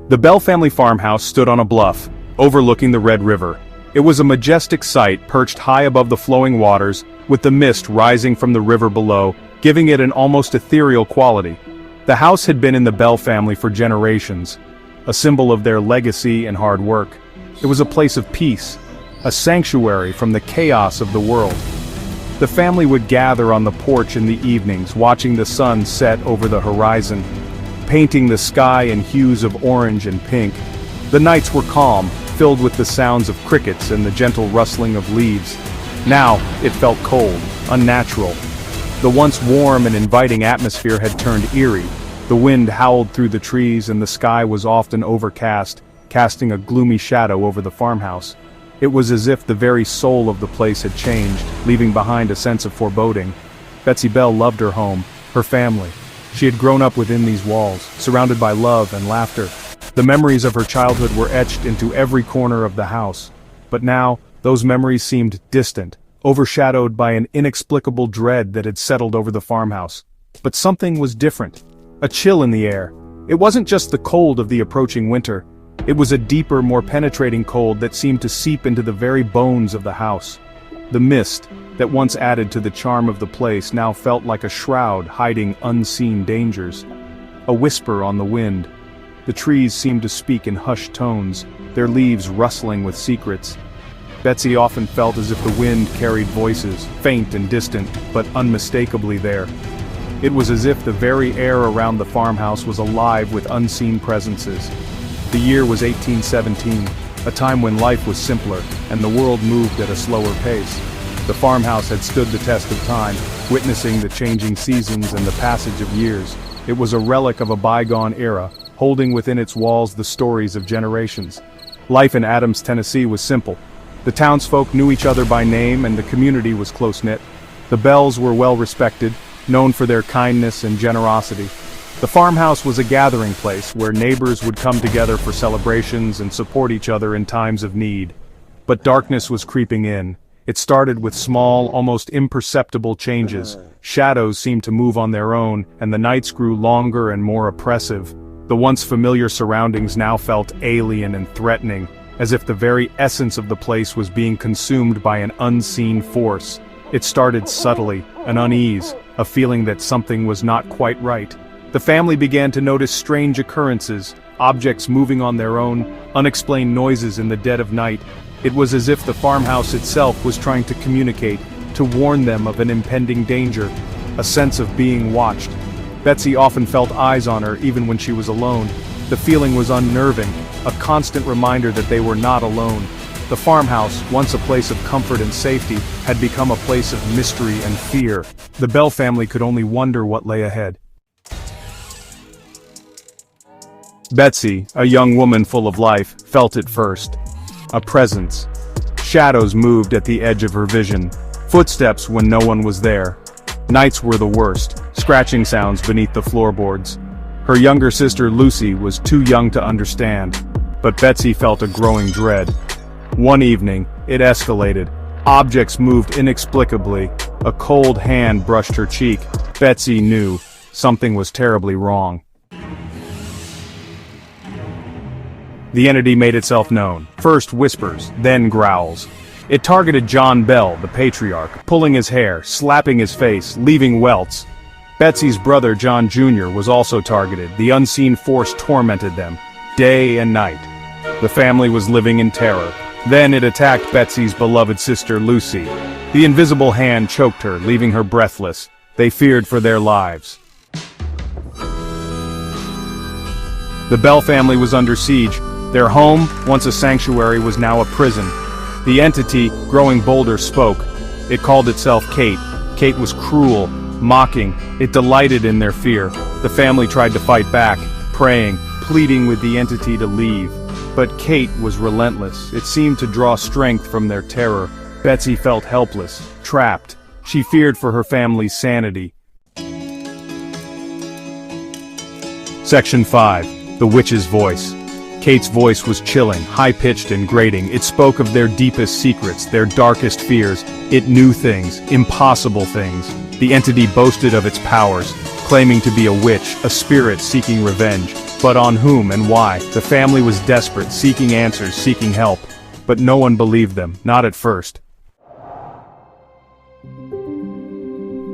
The Bell family farmhouse stood on a bluff, overlooking the Red River. It was a majestic sight perched high above the flowing waters, with the mist rising from the river below, giving it an almost ethereal quality. The house had been in the Bell family for generations, a symbol of their legacy and hard work. It was a place of peace, a sanctuary from the chaos of the world. The family would gather on the porch in the evenings, watching the sun set over the horizon, painting the sky in hues of orange and pink. The nights were calm, filled with the sounds of crickets and the gentle rustling of leaves. Now, it felt cold, unnatural. The once warm and inviting atmosphere had turned eerie. The wind howled through the trees and the sky was often overcast, casting a gloomy shadow over the farmhouse. It was as if the very soul of the place had changed, leaving behind a sense of foreboding. Betsy Bell loved her home, her family. She had grown up within these walls, surrounded by love and laughter. The memories of her childhood were etched into every corner of the house. But now, those memories seemed distant, overshadowed by an inexplicable dread that had settled over the farmhouse. But something was different. A chill in the air. It wasn't just the cold of the approaching winter. It was a deeper, more penetrating cold that seemed to seep into the very bones of the house. The mist, that once added to the charm of the place, now felt like a shroud hiding unseen dangers. A whisper on the wind. The trees seemed to speak in hushed tones, their leaves rustling with secrets. Betsy often felt as if the wind carried voices, faint and distant, but unmistakably there. It was as if the very air around the farmhouse was alive with unseen presences. The year was 1817, a time when life was simpler, and the world moved at a slower pace. The farmhouse had stood the test of time, witnessing the changing seasons and the passage of years. It was a relic of a bygone era, holding within its walls the stories of generations. Life in Adams, Tennessee was simple. The townsfolk knew each other by name and the community was close-knit. The Bells were well respected, known for their kindness and generosity. The farmhouse was a gathering place where neighbors would come together for celebrations and support each other in times of need. But darkness was creeping in. It started with small, almost imperceptible changes. Shadows seemed to move on their own, and the nights grew longer and more oppressive. The once familiar surroundings now felt alien and threatening, as if the very essence of the place was being consumed by an unseen force. It started subtly, an unease, a feeling that something was not quite right. The family began to notice strange occurrences, objects moving on their own, unexplained noises in the dead of night. It was as if the farmhouse itself was trying to communicate, to warn them of an impending danger, a sense of being watched. Betsy often felt eyes on her even when she was alone. The feeling was unnerving, a constant reminder that they were not alone. The farmhouse, once a place of comfort and safety, had become a place of mystery and fear. The Bell family could only wonder what lay ahead. Betsy, a young woman full of life, felt it first. A presence. Shadows moved at the edge of her vision. Footsteps when no one was there. Nights were the worst, scratching sounds beneath the floorboards. Her younger sister Lucy was too young to understand, but Betsy felt a growing dread. One evening, it escalated. Objects moved inexplicably. A cold hand brushed her cheek. Betsy knew something was terribly wrong. The entity made itself known. First whispers, then growls. It targeted John Bell, the patriarch, pulling his hair, slapping his face, leaving welts. Betsy's brother John Jr. was also targeted. The unseen force tormented them, day and night. The family was living in terror. Then it attacked Betsy's beloved sister Lucy. The invisible hand choked her, leaving her breathless. They feared for their lives. The Bell family was under siege. Their home, once a sanctuary, was now a prison. The entity, growing bolder, spoke. It called itself Kate. Kate was cruel, mocking. It delighted in their fear. The family tried to fight back, praying, pleading with the entity to leave. But Kate was relentless. It seemed to draw strength from their terror. Betsy felt helpless, trapped. She feared for her family's sanity. Section 5. The Witch's Voice. Kate's voice was chilling, high-pitched and grating. It spoke of their deepest secrets, their darkest fears. It knew things, impossible things. The entity boasted of its powers, claiming to be a witch, a spirit seeking revenge. But on whom and why? The family was desperate, seeking answers, seeking help. But no one believed them, not at first.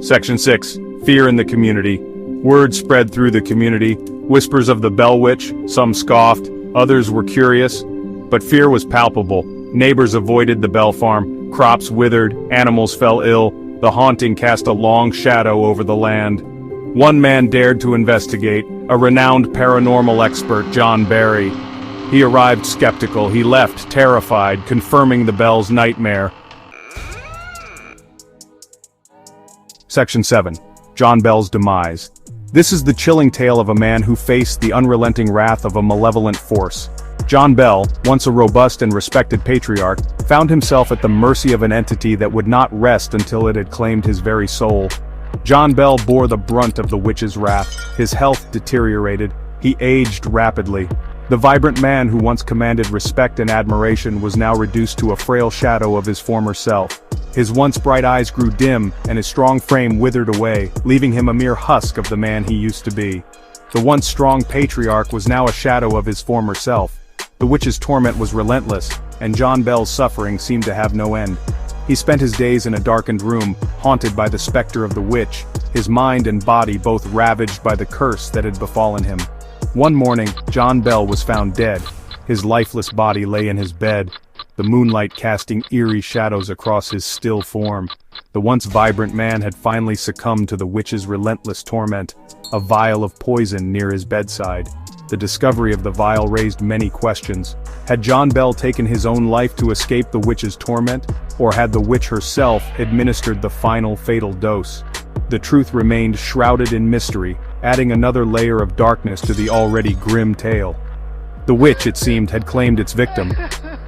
Section 6. Fear in the community. Word spread through the community, whispers of the Bell Witch, some scoffed, others were curious. But fear was palpable. Neighbors avoided the Bell farm, crops withered, animals fell ill, the haunting cast a long shadow over the land. One man dared to investigate, a renowned paranormal expert, John Barry. He arrived skeptical, he left terrified, confirming the Bell's nightmare. Section 7. John Bell's demise. This is the chilling tale of a man who faced the unrelenting wrath of a malevolent force. John Bell, once a robust and respected patriarch, found himself at the mercy of an entity that would not rest until it had claimed his very soul. John Bell bore the brunt of the witch's wrath, his health deteriorated, he aged rapidly. The vibrant man who once commanded respect and admiration was now reduced to a frail shadow of his former self. His once bright eyes grew dim, and his strong frame withered away, leaving him a mere husk of the man he used to be. The once strong patriarch was now a shadow of his former self. The witch's torment was relentless, and John Bell's suffering seemed to have no end. He spent his days in a darkened room, haunted by the specter of the witch, his mind and body both ravaged by the curse that had befallen him. One morning, John Bell was found dead. His lifeless body lay in his bed, the moonlight casting eerie shadows across his still form. The once vibrant man had finally succumbed to the witch's relentless torment, a vial of poison near his bedside. The discovery of the vial raised many questions. Had John Bell taken his own life to escape the witch's torment, or had the witch herself administered the final fatal dose? The truth remained shrouded in mystery, adding another layer of darkness to the already grim tale. The witch, it seemed, had claimed its victim.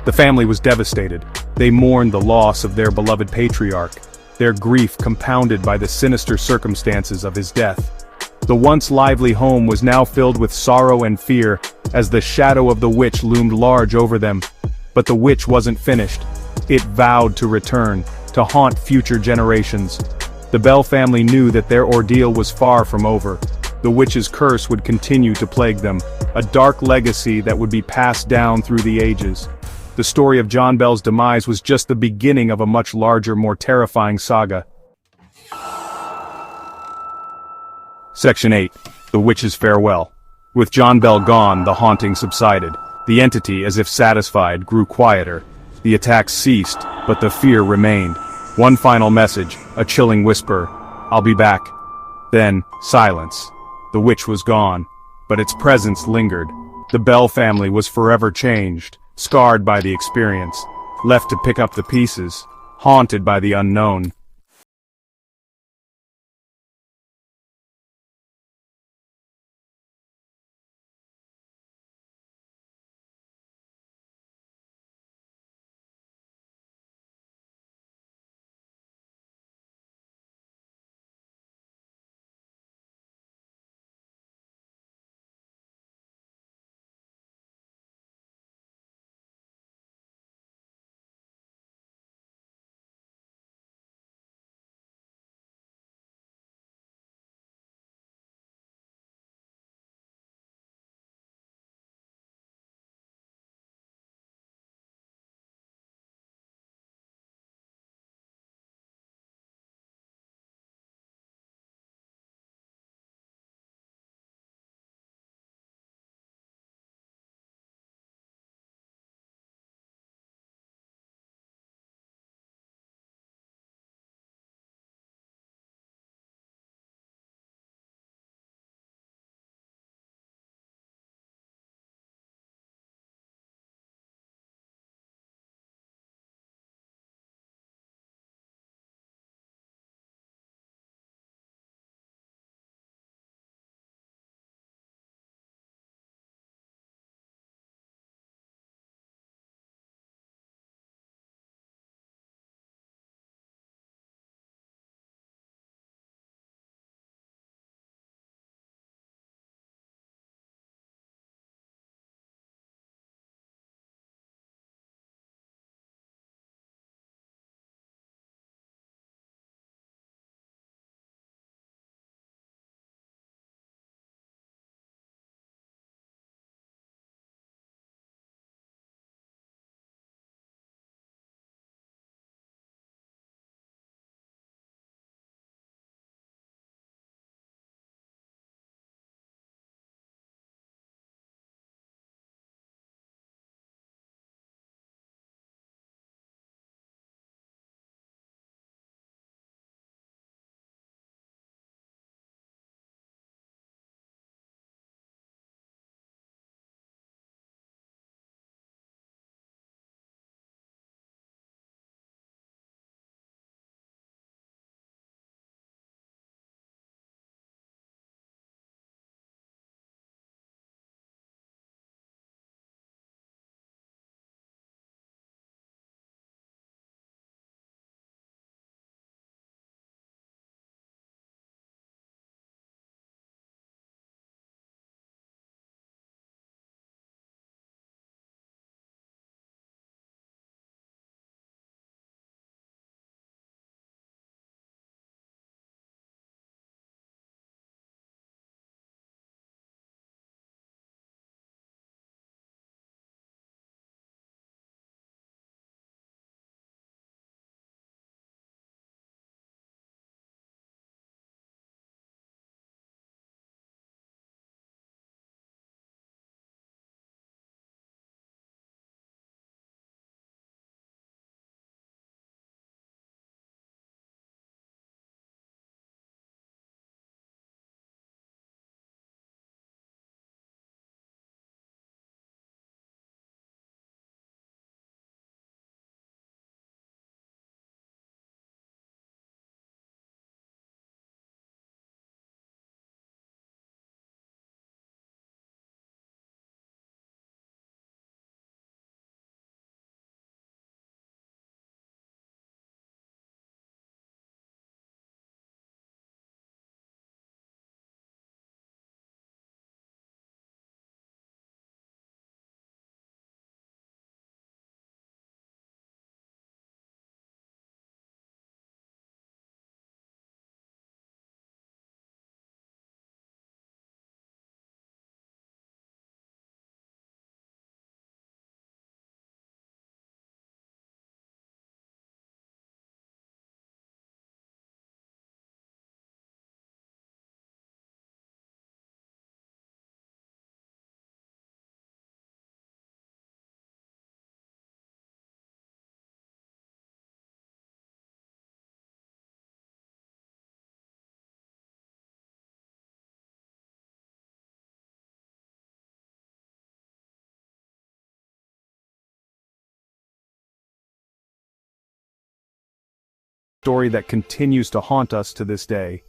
The family was devastated. They mourned the loss of their beloved patriarch, their grief compounded by the sinister circumstances of his death. The once lively home was now filled with sorrow and fear, as the shadow of the witch loomed large over them. But the witch wasn't finished. It vowed to return, to haunt future generations. The Bell family knew that their ordeal was far from over. The witch's curse would continue to plague them, a dark legacy that would be passed down through the ages. The story of John Bell's demise was just the beginning of a much larger, more terrifying saga. Section 8. The Witch's Farewell. With John Bell gone, the haunting subsided. The entity, as if satisfied, grew quieter. The attacks ceased, but the fear remained. One final message, a chilling whisper, "I'll be back." Then, silence. The witch was gone, but its presence lingered. The Bell family was forever changed, scarred by the experience, left to pick up the pieces, haunted by the unknown. story that continues to haunt us to this day.